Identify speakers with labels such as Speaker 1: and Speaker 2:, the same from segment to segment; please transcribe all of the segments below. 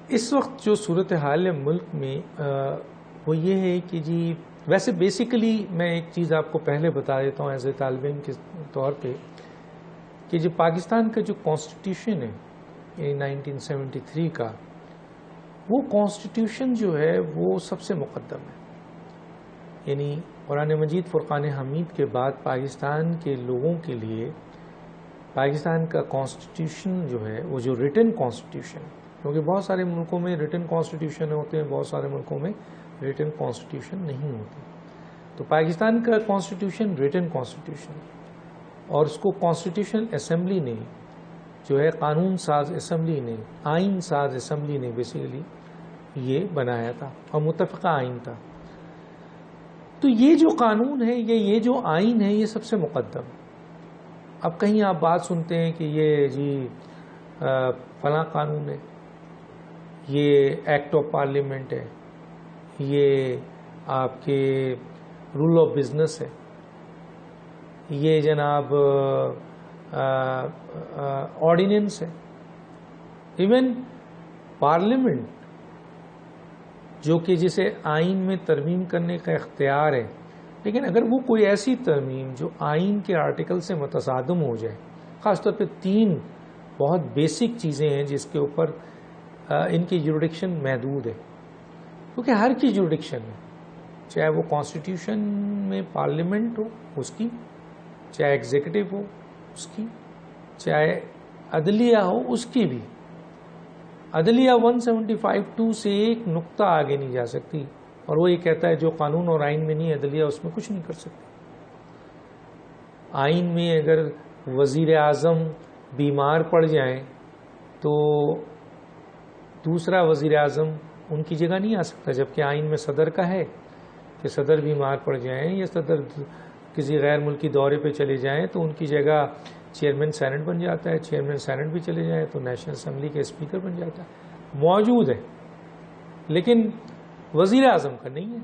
Speaker 1: اس وقت جو صورتحال ہے ملک میں وہ یہ ہے کہ جی ویسے بیسیکلی میں ایک چیز آپ کو پہلے بتا دیتا ہوں ایز اے طالب علم کے طور پہ کہ جو پاکستان کا جو کانسٹیٹیوشن ہے 1973 کا، وہ کانسٹیٹیوشن جو ہے وہ سب سے مقدم ہے. یعنی قرآن مجید فرقان حمید کے بعد پاکستان کے لوگوں کے لیے پاکستان کا کانسٹیٹیوشن جو ہے وہ جو ریٹن کانسٹیٹیوشن، کیونکہ بہت سارے ملکوں میں ریٹن کانسٹیٹیوشن ہوتے ہیں، بہت سارے ملکوں میں ریٹن کانسٹیٹیوشن نہیں ہوتے. تو پاکستان کا کانسٹیٹیوشن ریٹن کانسٹیٹیوشن، اور اس کو کانسٹیٹیوشن اسمبلی نے جو ہے قانون ساز اسمبلی نے، آئین ساز اسمبلی نے بیسیکلی یہ بنایا تھا اور متفقہ آئین تھا. تو یہ جو قانون ہے یہ جو آئین ہے یہ سب سے مقدم. اب کہیں آپ بات سنتے ہیں کہ یہ جی فلاں قانون ہے، یہ ایکٹ آف پارلیمنٹ ہے، یہ آپ کے رول آف بزنس ہے، یہ جناب آرڈیننس ہے. ایون پارلیمنٹ جو کہ جسے آئین میں ترمیم کرنے کا اختیار ہے، لیکن اگر وہ کوئی ایسی ترمیم جو آئین کے آرٹیکل سے متصادم ہو جائے، خاص طور پہ 3 بہت بیسک چیزیں ہیں جس کے اوپر ان کی جوریڈکشن محدود ہے، کیونکہ ہر کی جوریڈکشن ہے، چاہے وہ کانسٹیٹیوشن میں پارلیمنٹ ہو اس کی، چاہے ایگزیکٹو ہو اس کی، چاہے عدلیہ ہو اس کی بھی. عدلیہ 175(2) سے ایک نقطہ آگے نہیں جا سکتی، اور وہ یہ کہتا ہے جو قانون اور آئین میں نہیں ہے عدلیہ اس میں کچھ نہیں کر سکتی. آئین میں اگر وزیر اعظم بیمار پڑ جائیں تو دوسرا وزیر اعظم ان کی جگہ نہیں آ سکتا، جبکہ آئین میں صدر کا ہے کہ صدر بیمار پڑ جائیں یا صدر کسی غیر ملکی دورے پہ چلے جائیں تو ان کی جگہ چیئرمین سینٹ بن جاتا ہے، چیئرمین سینٹ بھی چلے جائیں تو نیشنل اسمبلی کے اسپیکر بن جاتا ہے. موجود ہے لیکن وزیر اعظم کا نہیں ہے.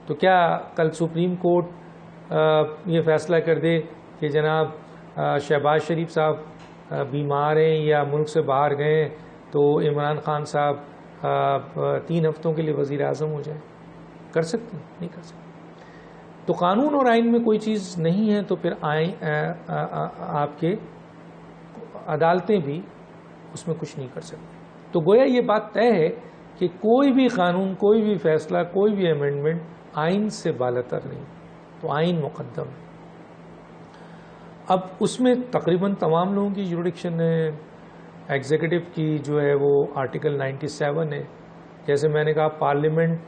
Speaker 1: تو کیا کل سپریم کورٹ یہ فیصلہ کر دے کہ جناب شہباز شریف صاحب بیمار ہیں یا ملک سے باہر گئے تو عمران خان صاحب 3 ہفتوں کے لیے وزیر اعظم ہو جائیں؟ کر سکتے ہیں؟ نہیں کر سکتے. تو قانون اور آئین میں کوئی چیز نہیں ہے تو پھر آپ کے عدالتیں بھی اس میں کچھ نہیں کر سکتے. تو گویا یہ بات طے ہے کہ کوئی بھی قانون، کوئی بھی فیصلہ، کوئی بھی امینڈمنٹ آئین سے بالاتر نہیں. تو آئین مقدم ہے. اب اس میں تقریباً تمام لوگوں کی جوریڈکشن ہے. ایگزیکٹو کی جو ہے وہ آرٹیکل 97 ہے. جیسے میں نے کہا پارلیمنٹ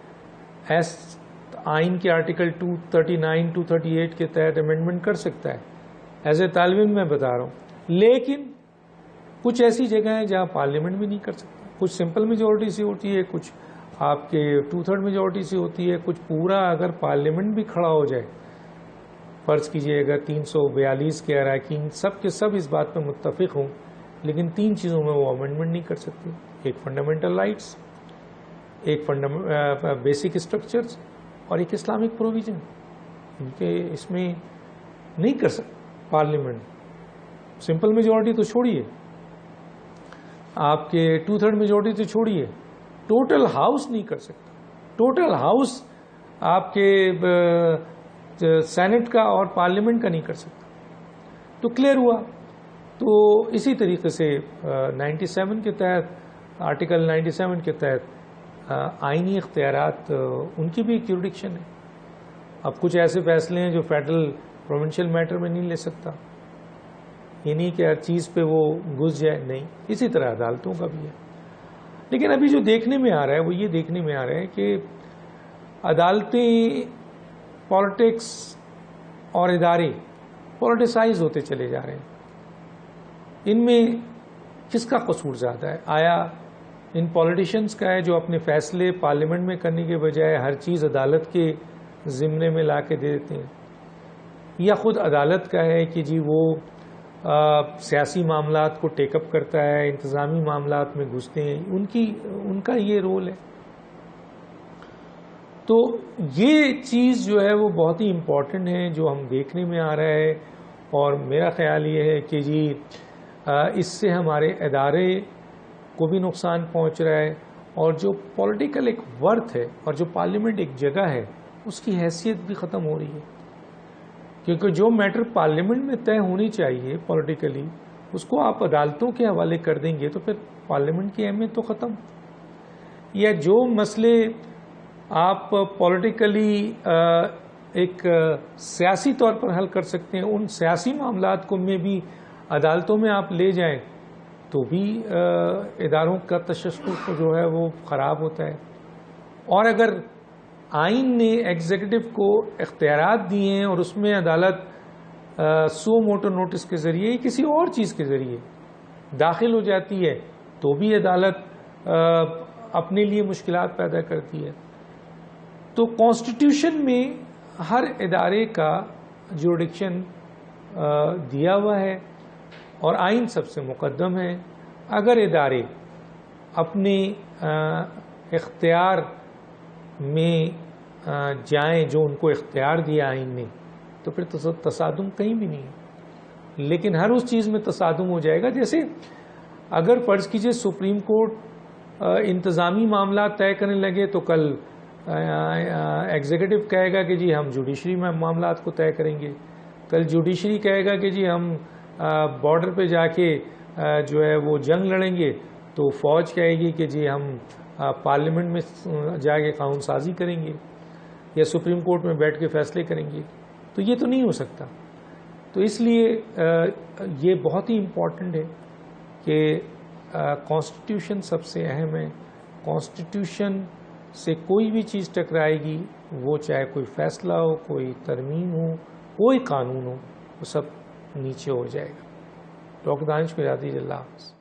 Speaker 1: آئین کے آرٹیکل 239 238 کے تحت امینڈمنٹ کر سکتا ہے. ایز اے طالب علم میں بتا رہا ہوں. لیکن کچھ ایسی جگہ ہیں جہاں پارلیمنٹ بھی نہیں کر سکتا. کچھ سمپل میجورٹی سے ہوتی ہے، کچھ آپ کے 2/3 میجورٹی سے ہوتی ہے، کچھ پورا اگر پارلیمنٹ بھی کھڑا ہو جائے، فرض کیجئے اگر 342 کے اراکین سب کے سب اس بات پہ متفق ہوں لیکن 3 چیزوں میں وہ امینڈمنٹ نہیں کر سکتے. ایک فنڈامنٹل رائٹس، ایک بیسک اسٹرکچرز، اور ایک اسلامک پروویژن. ان کے اس میں نہیں کر سکتے پارلیمنٹ. سمپل میجورٹی تو چھوڑیے، آپ کے 2/3 میجورٹی تو چھوڑیے، ٹوٹل ہاؤس نہیں کر سکتا. ٹوٹل ہاؤس آپ کے سینٹ کا اور پارلیمنٹ کا نہیں کر سکتا. تو کلیئر ہوا. تو اسی طریقے سے 97 کے تحت، آرٹیکل 97 کے تحت آئینی اختیارات ان کی بھی جوریڈکشن ہے. اب کچھ ایسے فیصلے ہیں جو فیڈرل پروونشل میٹر میں نہیں لے سکتا، یہ نہیں کہ ہر چیز پہ وہ گھس جائے، نہیں. اسی طرح عدالتوں کا بھی ہے. لیکن ابھی جو دیکھنے میں آ رہا ہے وہ یہ دیکھنے میں آ رہا ہے کہ عدالتیں، پالیٹکس اور ادارے پولیٹیسائز ہوتے چلے جا رہے ہیں. ان میں کس کا قصور زیادہ ہے؟ آیا ان پولیٹیشنز کا ہے جو اپنے فیصلے پارلیمنٹ میں کرنے کے بجائے ہر چیز عدالت کے ضمن میں لا کے دے دیتے ہیں، یا خود عدالت کا ہے کہ جی وہ سیاسی معاملات کو ٹیک اپ کرتا ہے، انتظامی معاملات میں گھستے ہیں، ان کا یہ رول ہے. تو یہ چیز جو ہے وہ بہت ہی امپورٹنٹ ہے جو ہم دیکھنے میں آ رہا ہے. اور میرا خیال یہ ہے کہ جی اس سے ہمارے ادارے کو بھی نقصان پہنچ رہا ہے، اور جو پولیٹیکل ایک ورتھ ہے اور جو پارلیمنٹ ایک جگہ ہے اس کی حیثیت بھی ختم ہو رہی ہے، کیونکہ جو میٹر پارلیمنٹ میں طے ہونی چاہیے پولیٹیکلی اس کو آپ عدالتوں کے حوالے کر دیں گے تو پھر پارلیمنٹ کی اہمیت تو ختم. یا جو مسئلے آپ پولیٹیکلی ایک سیاسی طور پر حل کر سکتے ہیں ان سیاسی معاملات کو میں بھی عدالتوں میں آپ لے جائیں تو بھی اداروں کا تشخص جو ہے وہ خراب ہوتا ہے. اور اگر آئین نے ایگزیکٹو کو اختیارات دیے ہیں اور اس میں عدالت سو موٹو نوٹس کے ذریعے کسی اور چیز کے ذریعے داخل ہو جاتی ہے تو بھی عدالت اپنے لیے مشکلات پیدا کرتی ہے. تو کانسٹیٹیوشن میں ہر ادارے کا جوریڈکشن دیا ہوا ہے اور آئین سب سے مقدم ہے. اگر ادارے اپنے اختیار میں جائیں جو ان کو اختیار دیا آئین نے تو پھر تصادم کہیں بھی نہیں ہے. لیکن ہر اس چیز میں تصادم ہو جائے گا، جیسے اگر فرض کیجئے سپریم کورٹ انتظامی معاملات طے کرنے لگے تو کل ایگزیکٹو کہے گا کہ جی ہم جوڈیشری میں معاملات کو طے کریں گے، کل جوڈیشری کہے گا کہ جی ہم بارڈر پہ جا کے جو ہے وہ جنگ لڑیں گے، تو فوج کہے گی کہ جی ہم پارلیمنٹ میں جا کے قانون سازی کریں گے یا سپریم کورٹ میں بیٹھ کے فیصلے کریں گے. تو یہ تو نہیں ہو سکتا. تو اس لیے یہ بہت ہی امپورٹنٹ ہے کہ کانسٹیٹیوشن سب سے اہم ہے. کانسٹیٹیوشن سے کوئی بھی چیز ٹکرائے گی، وہ چاہے کوئی فیصلہ ہو، کوئی ترمیم ہو، کوئی قانون ہو، وہ سب نیچے ہو جائے گا. ڈاکٹر دانش کو یاد دیجیے. اللہ حافظ.